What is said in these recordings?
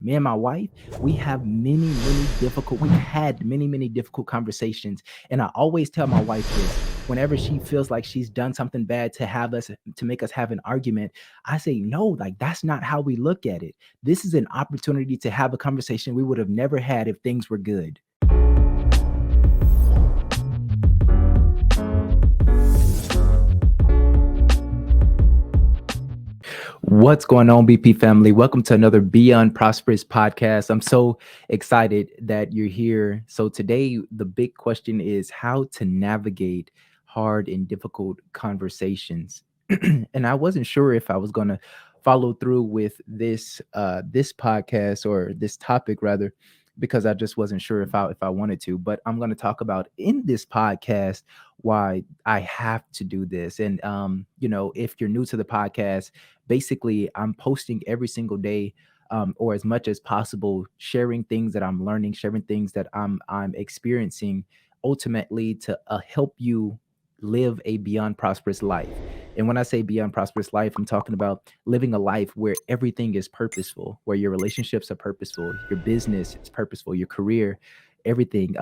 Me and my wife, we've had many difficult conversations. And I always tell my wife this whenever she feels like she's done something bad to make us have an argument. I say, no, like that's not how we look at it. This is an opportunity to have a conversation we would have never had if things were good. What's going on, BP family? Welcome to another Beyond Prosperous podcast. I'm so excited that you're here. So, today, the big question is how to navigate hard and difficult conversations. And I wasn't sure if I was going to follow through with this podcast, or this topic rather, because I just wasn't sure if I wanted to. But I'm going to talk about in this podcast why I have to do this. And if you're new to the podcast, basically I'm posting every single day, or as much as possible, sharing things that I'm learning, sharing things that I'm experiencing, ultimately to help you live a beyond prosperous life. And when I say beyond prosperous life, I'm talking about living a life where everything is purposeful, where your relationships are purposeful, your business is purposeful, your career, everything.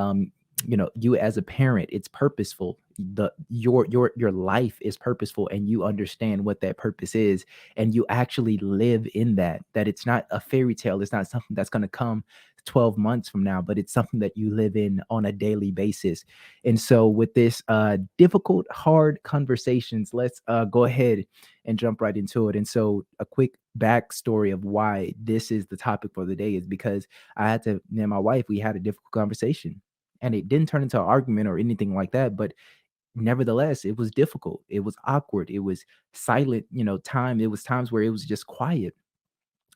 You as a parent, it's purposeful. Your life is purposeful, and you understand what that purpose is, and you actually live in that it's not a fairy tale. It's not something that's going to come 12 months from now, but it's something that you live in on a daily basis. And so with this difficult, hard conversations, let's go ahead and jump right into it. And so a quick backstory of why this is the topic for the day is because me and my wife, we had a difficult conversation, and it didn't turn into an argument or anything like that. But nevertheless, it was difficult. It was awkward. It was silent, it was times where it was just quiet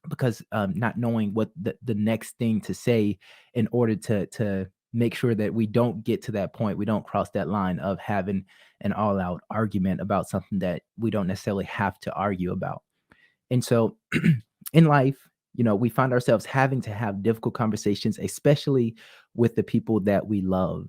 because not knowing what the next thing to say in order to make sure that we don't get to that point. We don't cross that line of having an all out argument about something that we don't necessarily have to argue about. And so in life, we find ourselves having to have difficult conversations, especially with the people that we love,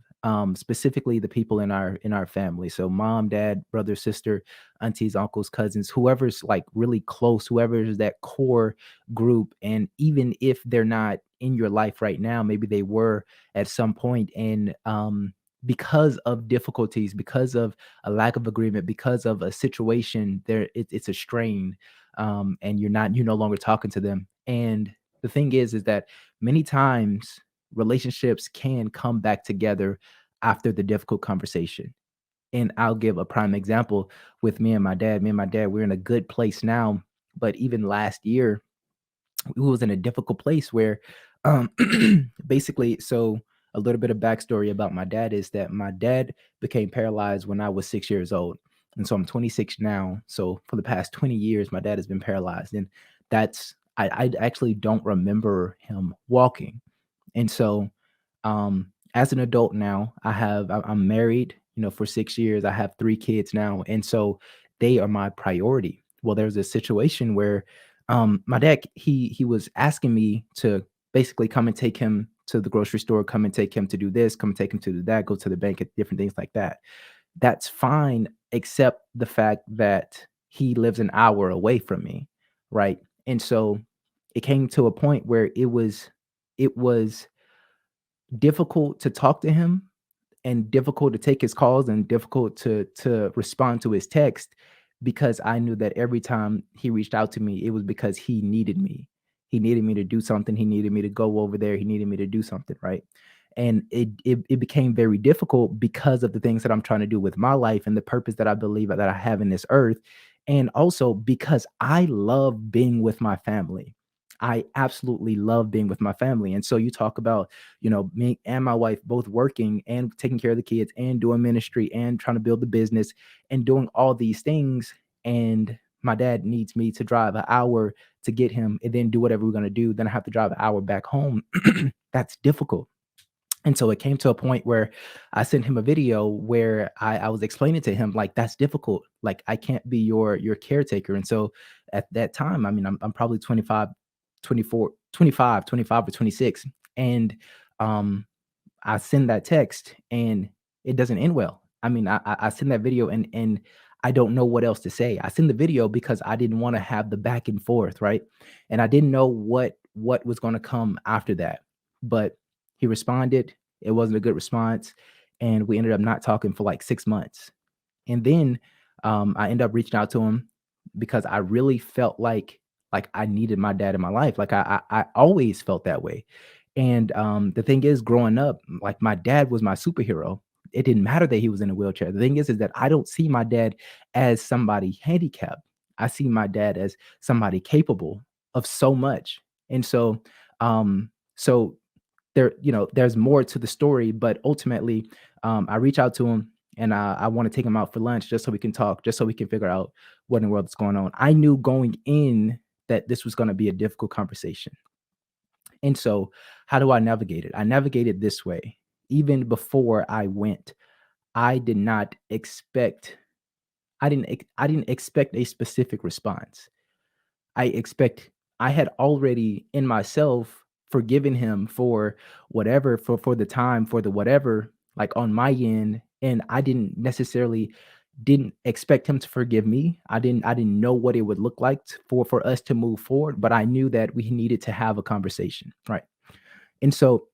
specifically the people in our family. So mom, dad, brother, sister, aunties, uncles, cousins, whoever's like really close, whoever's that core group. And even if they're not in your life right now, maybe they were at some point. And because of difficulties, because of a lack of agreement, because of a situation, it's a strain, and you're no longer talking to them. And the thing is that many times relationships can come back together after the difficult conversation. And I'll give a prime example with me and my dad. Me and my dad, we're in a good place now, but even last year, we was in a difficult place where, um, basically, so a little bit of backstory about my dad is that my dad became paralyzed when I was 6 years old. And so I'm 26 now. So for the past 20 years, my dad has been paralyzed. And I actually don't remember him walking. And so, as an adult now, I'm married, for 6 years. I have 3 kids now. And so they are my priority. Well, there's a situation where my dad, he was asking me to basically come and take him to the grocery store, come and take him to do this, come and take him to do that, go to the bank, and different things like that. That's fine, except the fact that he lives an hour away from me, right? And so it came to a point where it was difficult to talk to him, and difficult to take his calls, and difficult to respond to his text, because I knew that every time he reached out to me, it was because he needed me. He needed me to do something. He needed me to go over there. He needed me to do something, right? And it became very difficult because of the things that I'm trying to do with my life and the purpose that I believe that I have in this earth. And also because I love being with my family. I absolutely love being with my family. And so you talk about, me and my wife both working and taking care of the kids and doing ministry and trying to build the business and doing all these things. And my dad needs me to drive an hour to get him and then do whatever we're going to do. Then I have to drive an hour back home. That's difficult. And so it came to a point where I sent him a video where I was explaining to him, like, that's difficult. Like, I can't be your caretaker. And so at that time, I mean, I'm probably 25, 24, 25, 25 or 26. And um, I send that text and it doesn't end well. I mean, I send that video and I don't know what else to say. I send the video because I didn't want to have the back and forth, right? And I didn't know what was going to come after that. But he responded. It wasn't a good response. And we ended up not talking for like 6 months. And then I ended up reaching out to him because I really felt like I needed my dad in my life. Like I always felt that way. And the thing is, growing up, like my dad was my superhero. It didn't matter that he was in a wheelchair. The thing is that I don't see my dad as somebody handicapped. I see my dad as somebody capable of so much. And so there, there's more to the story, but ultimately, I reach out to him and I want to take him out for lunch just so we can talk, just so we can figure out what in the world is going on. I knew going in that this was going to be a difficult conversation. And so, how do I navigate it? I navigated this way. Even before I went, I did not expect I didn't expect a specific response. I expect I had already in myself forgiven him for whatever, for the time, for the whatever, like on my end. And I didn't expect him to forgive me. I didn't know what it would look like for us to move forward, but I knew that we needed to have a conversation. Right. And so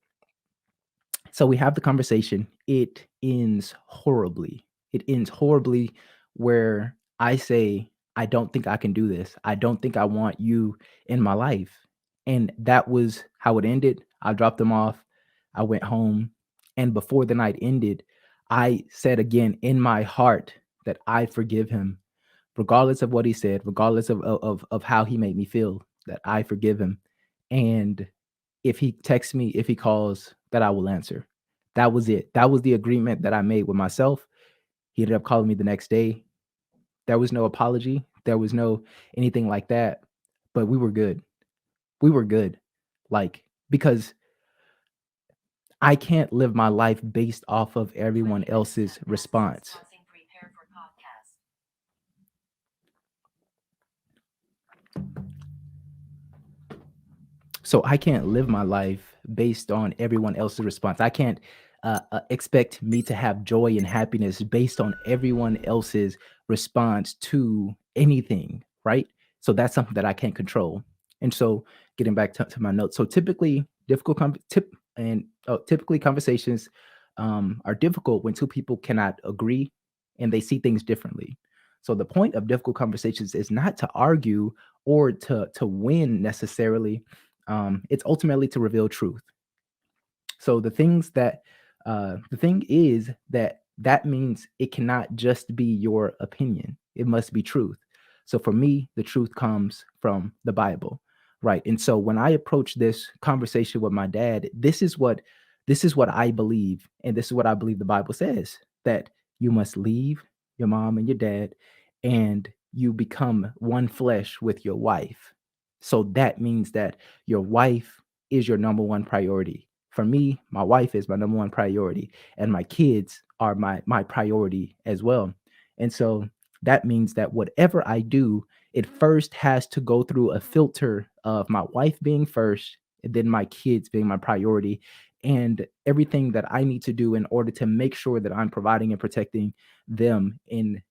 we have the conversation. It ends horribly. It ends horribly where I say, I don't think I can do this. I don't think I want you in my life. And that was how it ended. I dropped him off. I went home. And before the night ended, I said again in my heart that I forgive him, regardless of what he said, regardless of how he made me feel, that I forgive him. And if he texts me, if he calls, that I will answer. That was it. That was the agreement that I made with myself. He ended up calling me the next day. There was no apology. There was no anything like that. But we were good. We were good. Like, because I can't live my life based off of everyone else's response. So I can't live my life based on everyone else's response. I can't expect me to have joy and happiness based on everyone else's response to anything, right? So that's something that I can't control. And so, getting back to my notes, so typically typically conversations are difficult when two people cannot agree and they see things differently. So the point of difficult conversations is not to argue or to win necessarily. It's ultimately to reveal truth. So the thing is that means it cannot just be your opinion. It must be truth. So for me, the truth comes from the Bible, right? And so when I approach this conversation with my dad, this is what I believe, and this is what I believe the Bible says, that you must leave your mom and your dad, and you become one flesh with your wife. So that means that your wife is your number one priority. For me, my wife is my number one priority, and my kids are my priority as well. And so that means that whatever I do, it first has to go through a filter of my wife being first, and then my kids being my priority, and everything that I need to do in order to make sure that I'm providing and protecting them in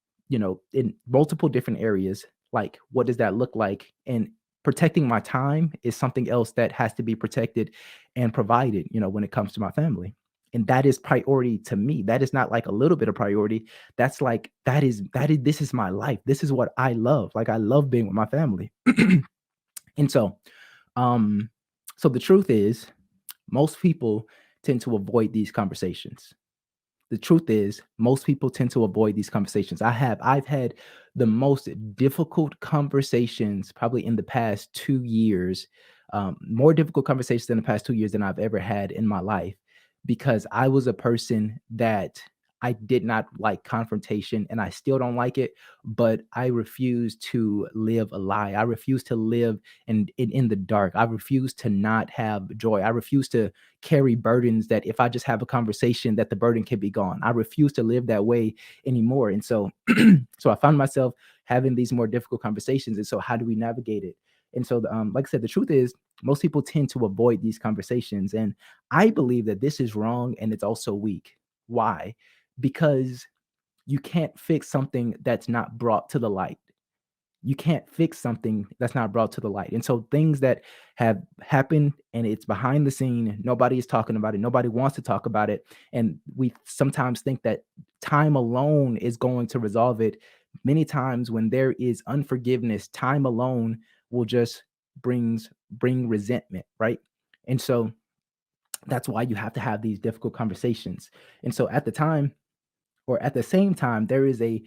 multiple different areas. Like, what does that look like? And protecting my time is something else that has to be protected and provided, when it comes to my family. And that is priority to me. That is not like a little bit of priority. That's like that is this is my life. This is what I love. Like, I love being with my family. And um so the truth is, most people tend to avoid these conversations. The truth is, most people tend to avoid these conversations. I've had the most difficult conversations probably in the past 2 years, more difficult conversations in the past 2 years than I've ever had in my life, because I was a person that I did not like confrontation, and I still don't like it, but I refuse to live a lie. I refuse to live in the dark. I refuse to not have joy. I refuse to carry burdens that if I just have a conversation that the burden can be gone. I refuse to live that way anymore. And so so I found myself having these more difficult conversations. And so how do we navigate it? And so like I said, the truth is, most people tend to avoid these conversations. And I believe that this is wrong, and it's also weak. Why? Because you can't fix something that's not brought to the light. You can't fix something that's not brought to the light. And so things that have happened and it's behind the scene, nobody is talking about it. Nobody wants to talk about it. And we sometimes think that time alone is going to resolve it. Many times when there is unforgiveness, time alone will just bring resentment, right? And so that's why you have to have these difficult conversations. And so at the time, or at the same time, there is a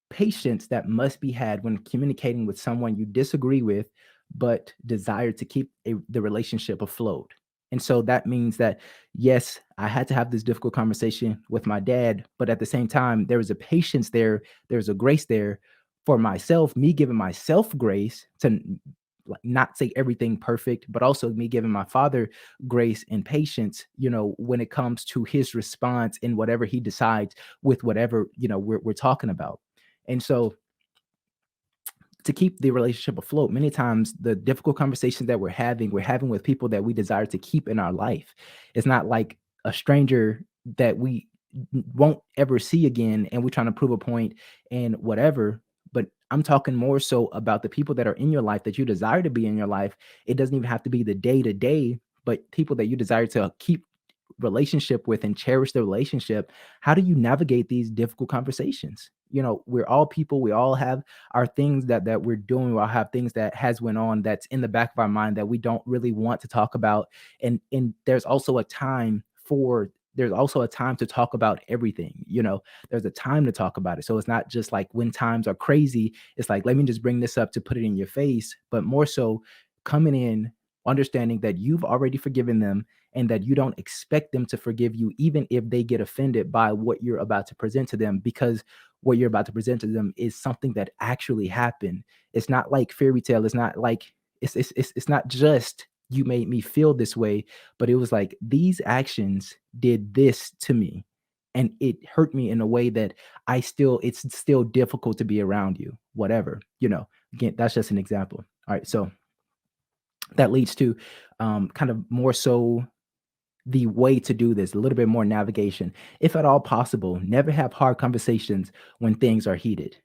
patience that must be had when communicating with someone you disagree with, but desire to keep the relationship afloat. And so that means that, yes, I had to have this difficult conversation with my dad, but at the same time, there was a patience there, there's a grace there for myself, me giving myself grace to like not say everything perfect, but also me giving my father grace and patience, when it comes to his response and whatever he decides with whatever, we're talking about. And so to keep the relationship afloat, many times the difficult conversations that we're having with people that we desire to keep in our life. It's not like a stranger that we won't ever see again and we're trying to prove a point and whatever. But I'm talking more so about the people that are in your life that you desire to be in your life. It doesn't even have to be the day to day, but people that you desire to keep relationship with and cherish the relationship. How do you navigate these difficult conversations? We're all people, we all have our things that we're doing, we all have things that has went on that's in the back of our mind that we don't really want to talk about. And there's also a time to talk about everything. There's a time to talk about it. So it's not just like when times are crazy, it's like, let me just bring this up to put it in your face, but more so coming in, understanding that you've already forgiven them and that you don't expect them to forgive you, even if they get offended by what you're about to present to them, because what you're about to present to them is something that actually happened. It's not like fairy tale. It's not like it's not just you made me feel this way, but it was like these actions did this to me and it hurt me in a way that it's still difficult to be around you, whatever. Again, that's just an example. All right. So that leads to kind of more so the way to do this, a little bit more navigation. If at all possible, never have hard conversations when things are heated.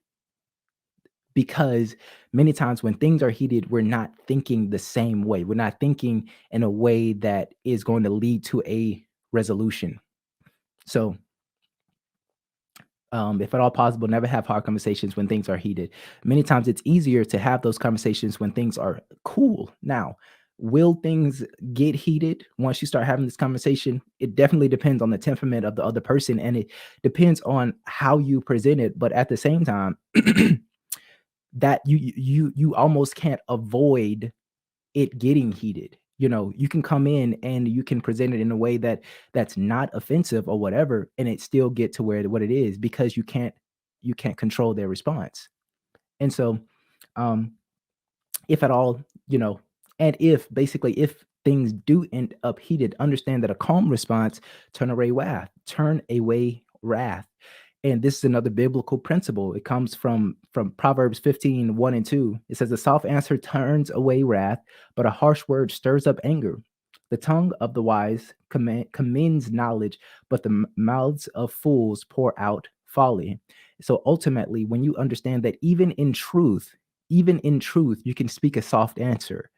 Because many times when things are heated, we're not thinking the same way. We're not thinking in a way that is going to lead to a resolution. So if at all possible, never have hard conversations when things are heated. Many times it's easier to have those conversations when things are cool. Now, will things get heated once you start having this conversation? It definitely depends on the temperament of the other person and it depends on how you present it. But at the same time, that you almost can't avoid it getting heated. You can come in and you can present it in a way that's not offensive or whatever, and it still get to where what it is because you can't control their response. And so, um, if at all, and if things do end up heated, understand that a calm response turn away wrath. And this is another biblical principle. It comes from Proverbs 15:1 and 2. It says, "A soft answer turns away wrath, but a harsh word stirs up anger. The tongue of the wise commends knowledge, but the mouths of fools pour out folly." So ultimately, when you understand that even in truth, you can speak a soft answer.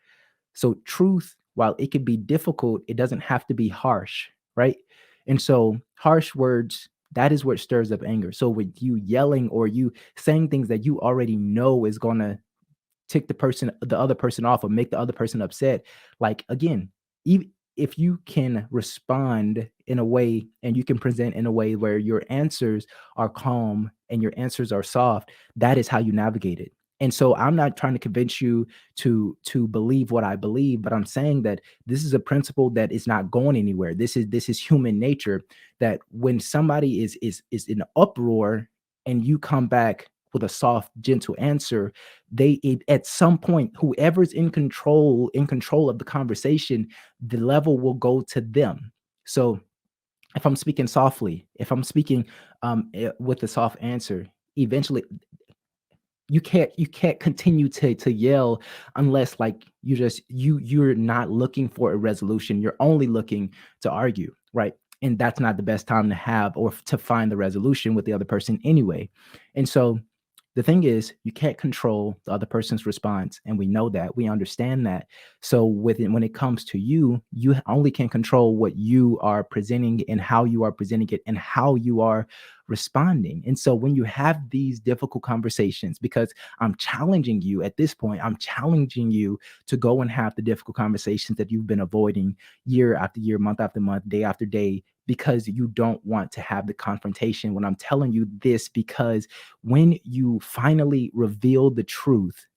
So truth, while it can be difficult, it doesn't have to be harsh, right? And so harsh words, that is what stirs up anger. So with you yelling or you saying things that you already know is gonna tick the other person off or make the other person upset, like again, even if you can respond in a way and you can present in a way where your answers are calm and your answers are soft, that is how you navigate it. And so I'm not trying to convince you to believe what I believe, but I'm saying that this is a principle that is not going anywhere. This is human nature, that when somebody is in uproar and you come back with a soft, gentle answer, at some point, whoever's in control of the conversation, the level will go to them. So if I'm speaking softly, if I'm speaking with a soft answer, eventually you can't continue to yell unless like you're not looking for a resolution. You're only looking to argue, right? And that's not the best time to have or to find the resolution with the other person anyway. And so The thing is, you can't control the other person's response, and we know that. We understand that. So when it comes to you, you only can control what you are presenting and how you are presenting it and how you are responding. And so when you have these difficult conversations, because I'm challenging you at this point, I'm challenging you to go and have the difficult conversations that you've been avoiding year after year, month after month, day after day, because you don't want to have the confrontation. When I'm telling you this, because when you finally reveal the truth,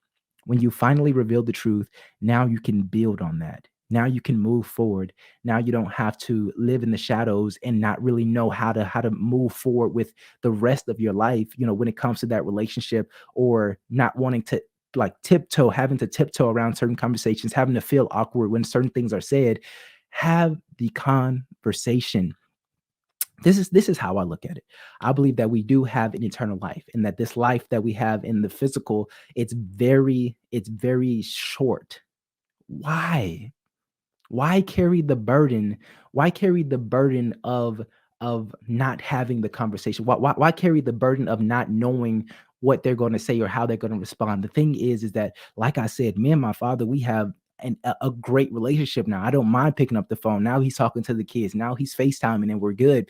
when you finally reveal the truth, now you can build on that. Now you can move forward. Now you don't have to live in the shadows and not really know how to move forward with the rest of your life, when it comes to that relationship, or not wanting to like tiptoe, having to tiptoe around certain conversations, having to feel awkward when certain things are said. Have the conversation. This is how I look at it. I believe that we do have an eternal life, and that this life that we have in the physical, it's very short. Why? Why carry the burden? Why carry the burden of not having the conversation? Why carry the burden of not knowing what they're going to say or how they're going to respond? The thing is that, like I said, me and my father, we have a great relationship now. I don't mind picking up the phone. Now he's talking to the kids. Now he's FaceTiming and we're good.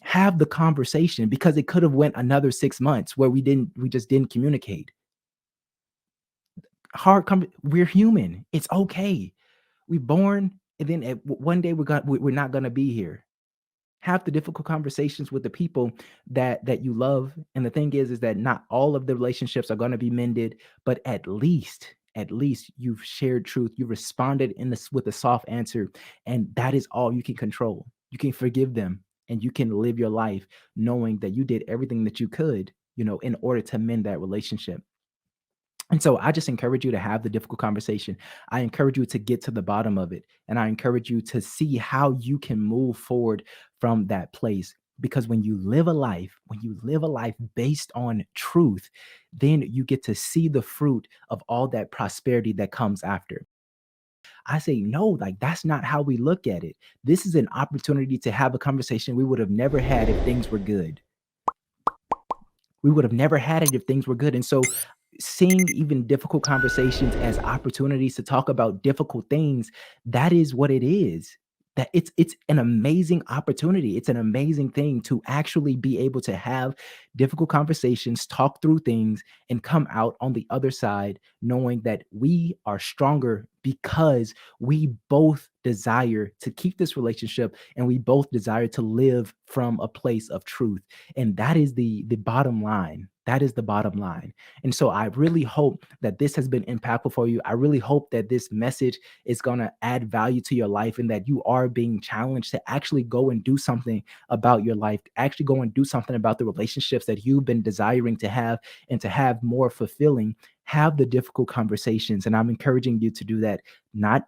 Have the conversation, because it could have went another 6 months where we just didn't communicate. We're human. It's okay. We're born, and then one day we're not gonna be here. Have the difficult conversations with the people that you love. And the thing is that not all of the relationships are gonna be mended, but at least you've shared truth. You responded in this with a soft answer, and that is all you can control. You can forgive them, and you can live your life knowing that you did everything that you could, in order to mend that relationship. And so I just encourage you to have the difficult conversation. I encourage you to get to the bottom of it. And I encourage you to see how you can move forward from that place. Because when you live a life based on truth, then you get to see the fruit of all that prosperity that comes after. I say, no, like that's not how we look at it. This is an opportunity to have a conversation we would have never had if things were good. We would have never had it if things were good. And so seeing even difficult conversations as opportunities to talk about difficult things, that is what it is. That it's an amazing opportunity. It's an amazing thing to actually be able to have difficult conversations, talk through things, and come out on the other side knowing that we are stronger because we both desire to keep this relationship, and we both desire to live from a place of truth. And that is the bottom line. That is the bottom line. And so I really hope that this has been impactful for you. I really hope that this message is going to add value to your life, and that you are being challenged to actually go and do something about your life, actually go and do something about the relationships that you've been desiring to have, and to have more fulfilling. Have the difficult conversations, and I'm encouraging you to do that. Not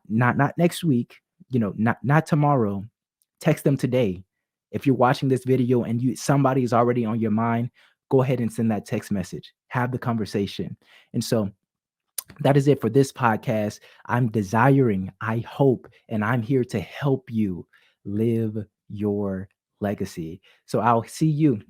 next week, not tomorrow. Text them today. If you're watching this video and somebody is already on your mind, go ahead and send that text message. Have the conversation. And so that is it for this podcast. I hope, and I'm here to help you live your legacy. So I'll see you